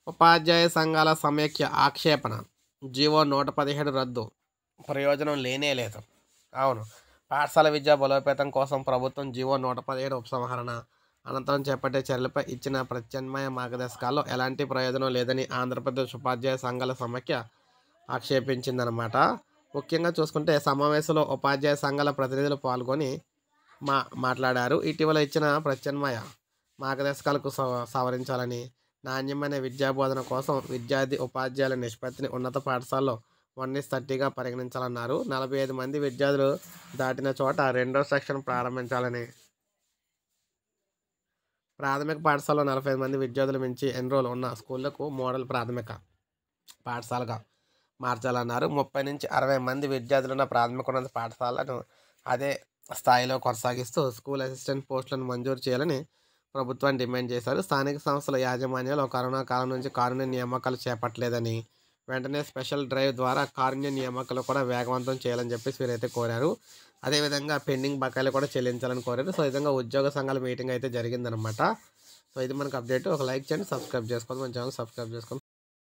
ఉపాధ్యాయ సంఘాల సమైక్య ఆక్షేపణ. జీవో 117 రద్దు. ప్రయోజనం లేనే లేదు. అవును. పాఠశాల విద్యా బలోపేతం కోసం ప్రభుత్వం జీవో 117 ఉపసంహరణ అనంతరం చేపట్టే చర్యలపై ఇచ్చిన ప్రత్యామ్నాయ మార్గదర్శకాల్లో ఎలాంటి ప్రయోజనం లేదని ఆంధ్రప్రదేశ్ ఉపాధ్యాయ సంఘాల సమైక్య ఆక్షేపించిందనమాట. ముఖ్యంగా చూసుకుంటే సమావేశంలో ఉపాధ్యాయ సంఘాల ప్రతినిధులు పాల్గొని మాట్లాడారు. ఇటీవల ఇచ్చిన ప్రత్యామ్నాయ మార్గదర్శకాలకు సవరించాలని, నాణ్యమైన విద్యాబోధన కోసం విద్యార్థి ఉపాధ్యాయుల నిష్పత్తిని ఉన్నత పాఠశాలలో 1:30గా పరిగణించాలన్నారు. 45 మంది విద్యార్థులు దాటిన చోట రెండో సెక్షన్ ప్రారంభించాలని, ప్రాథమిక పాఠశాలలో 45 మంది విద్యార్థులు మించి ఎన్రోల్ ఉన్న స్కూళ్లకు మోడల్ ప్రాథమిక పాఠశాలగా మార్చాలన్నారు. 30 నుంచి 60 మంది విద్యార్థులున్న ప్రాథమికోన్నత పాఠశాలను అదే స్థాయిలో కొనసాగిస్తూ స్కూల్ అసిస్టెంట్ పోస్టులను మంజూరు చేయాలని ప్రభుత్వాన్ని డిమాండ్ చేశారు. స్థానిక సంస్థల యాజమాన్యాలు కరోనా కాలం నుంచి కారుణ్య నియామకాలు చేపట్టలేదని, వెంటనే స్పెషల్ డ్రైవ్ ద్వారా కారుణ్య నియామకాలు కూడా వేగవంతం చేయాలని చెప్పేసి వీరైతే కోరారు. అదేవిధంగా పెండింగ్ బకాయిలు కూడా చెల్లించాలని కోరారు. సో ఈ విధంగా ఉద్యోగ సంఘాల మీటింగ్ అయితే జరిగిందనమాట. సో ఇది మనకు అప్డేట్. ఒక లైక్ చేయండి, సబ్స్క్రైబ్ చేసుకోండి, మన ఛానల్ సబ్స్క్రైబ్ చేసుకోండి.